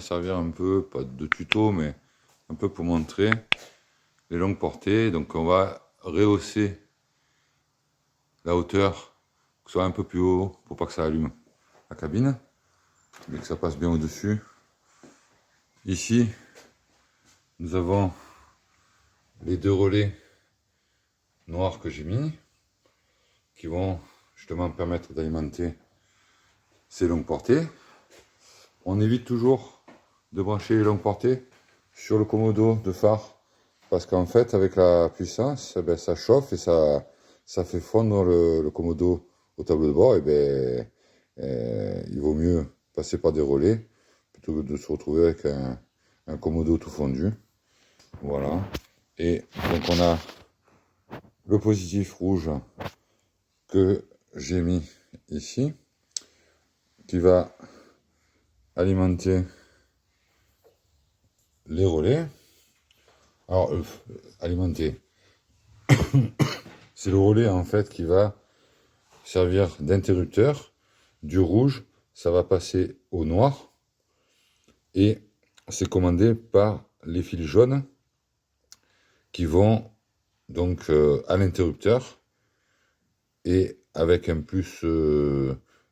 va servir un peu, pas de tuto, mais un peu pour montrer les longues portées. Donc on va rehausser la hauteur, que ce soit un peu plus haut pour pas que ça allume la cabine, mais que ça passe bien au-dessus. Ici, nous avons les deux relais noirs que j'ai mis, qui vont justement permettre d'alimenter ces longues portées. On évite toujours de brancher les longues portées sur le commodo de phare, parce qu'en fait, avec la puissance, eh ben, ça chauffe et ça fait fondre le commodo au tableau de bord. Et ben, il vaut mieux passer par des relais plutôt que de se retrouver avec un commodo tout fondu. Voilà. Et donc on a le positif rouge que j'ai mis ici, qui va alimenter les relais. Alors, alimenter, c'est le relais en fait qui va servir d'interrupteur. Du rouge, ça va passer au noir et c'est commandé par les fils jaunes qui vont donc à l'interrupteur et avec un plus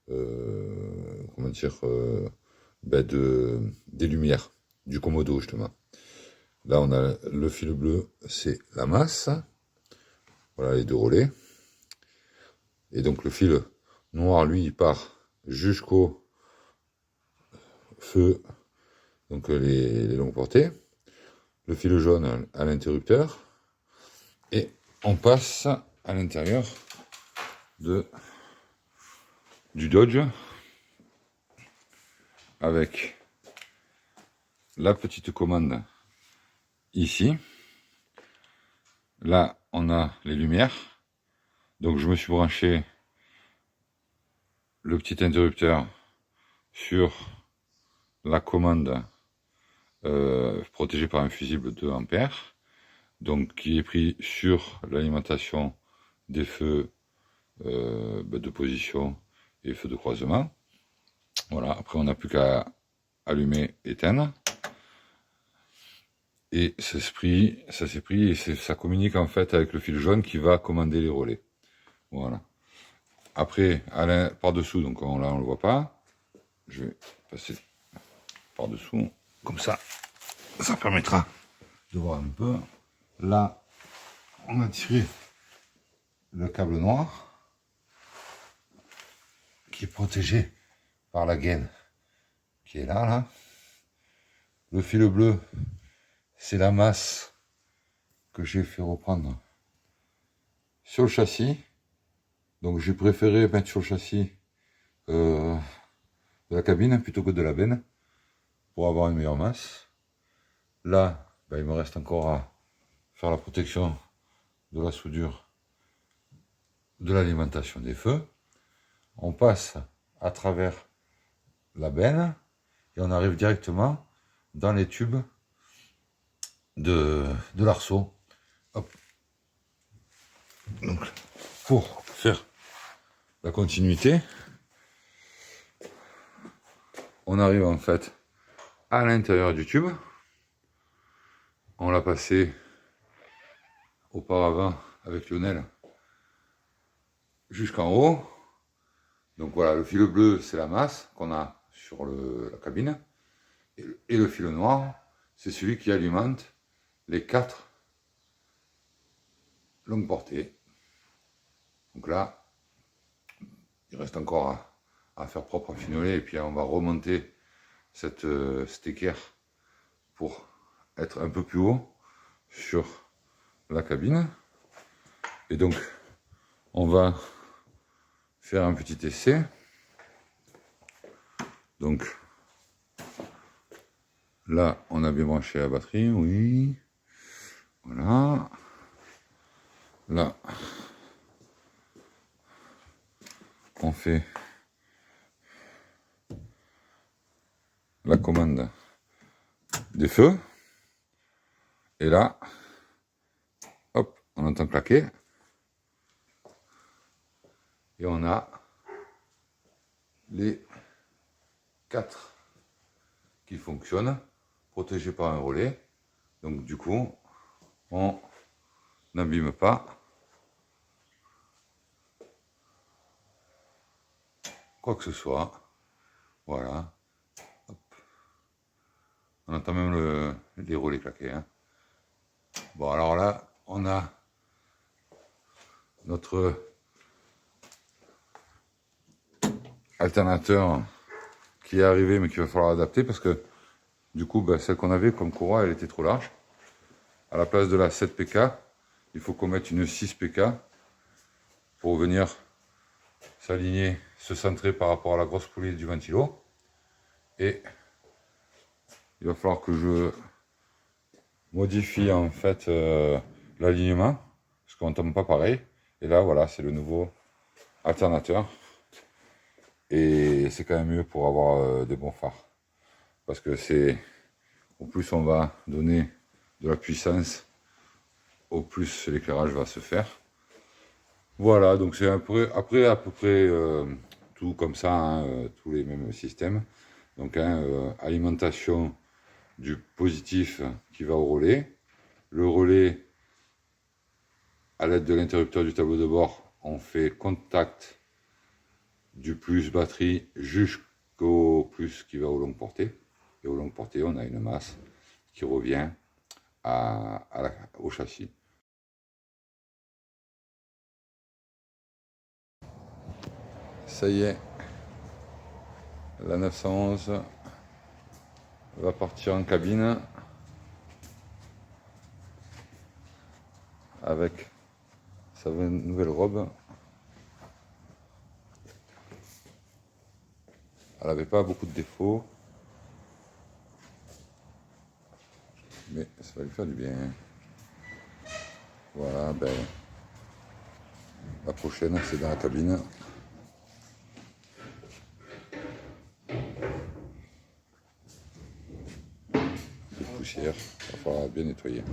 comment dire des lumières du commodo justement. Là on a le fil bleu, c'est la masse, voilà les deux relais, et donc le fil noir lui il part jusqu'au feu, donc les longues portées, le fil jaune à l'interrupteur, et on passe à l'intérieur du Dodge avec la petite commande ici. Là on a les lumières, donc je me suis branché le petit interrupteur sur la commande protégée par un fusible 2 ampères, donc qui est pris sur l'alimentation des feux de position et feux de croisement. Voilà, après on n'a plus qu'à allumer, éteindre. Et ça s'est pris et ça communique en fait avec le fil jaune qui va commander les relais. Voilà. Après, par-dessous, donc là on le voit pas. Je vais passer par-dessous, comme ça permettra de voir un peu. Là, on a tiré le câble noir qui est protégé par la gaine qui est là. Le fil bleu, c'est la masse que j'ai fait reprendre sur le châssis. Donc j'ai préféré mettre sur le châssis de la cabine plutôt que de la benne pour avoir une meilleure masse. Là, il me reste encore à faire la protection de la soudure de l'alimentation des feux. On passe à travers la benne et on arrive directement dans les tubes de l'arceau. Hop. Donc, pour faire la continuité, on arrive en fait à l'intérieur du tube. On l'a passé auparavant avec Lionel jusqu'en haut. Donc voilà, le fil bleu, c'est la masse qu'on a sur la cabine. Et le fil noir, c'est celui qui alimente les 4 longues portées. Donc là, il reste encore à faire propre, à finoler, et puis on va remonter cet équerre pour être un peu plus haut sur la cabine. Et donc, on va faire un petit essai. Donc, là, on a bien branché la batterie, oui. Voilà. Là, on fait la commande des feux. Et là, hop, on entend claquer. Et on a les 4 qui fonctionne, protégé par un relais. Donc du coup, on n'abîme pas quoi que ce soit. Voilà. Hop. On entend même les relais claquer. Hein. Bon, alors là, on a notre alternateur qui est arrivé, mais qu'il va falloir adapter parce que du coup, celle qu'on avait comme courroie, elle était trop large. À la place de la 7 PK, il faut qu'on mette une 6 PK pour venir s'aligner, se centrer par rapport à la grosse poulie du ventilo. Et il va falloir que je modifie en fait l'alignement, parce qu'on ne tombe pas pareil. Et là, voilà, c'est le nouveau alternateur. Et c'est quand même mieux pour avoir des bons phares. Parce que c'est, au plus on va donner de la puissance, au plus l'éclairage va se faire. Voilà, donc c'est après à peu près tout comme ça, hein, tous les mêmes systèmes. Donc alimentation du positif qui va au relais. Le relais, à l'aide de l'interrupteur du tableau de bord, on fait contact du plus batterie jusqu'au plus qui va aux longues portées. Et aux longues portées, on a une masse qui revient au châssis. Ça y est, la 911 va partir en cabine avec sa nouvelle robe. Elle n'avait pas beaucoup de défauts, mais ça va lui faire du bien. Voilà, la prochaine, c'est dans la cabine. Des poussières, il va falloir bien nettoyer.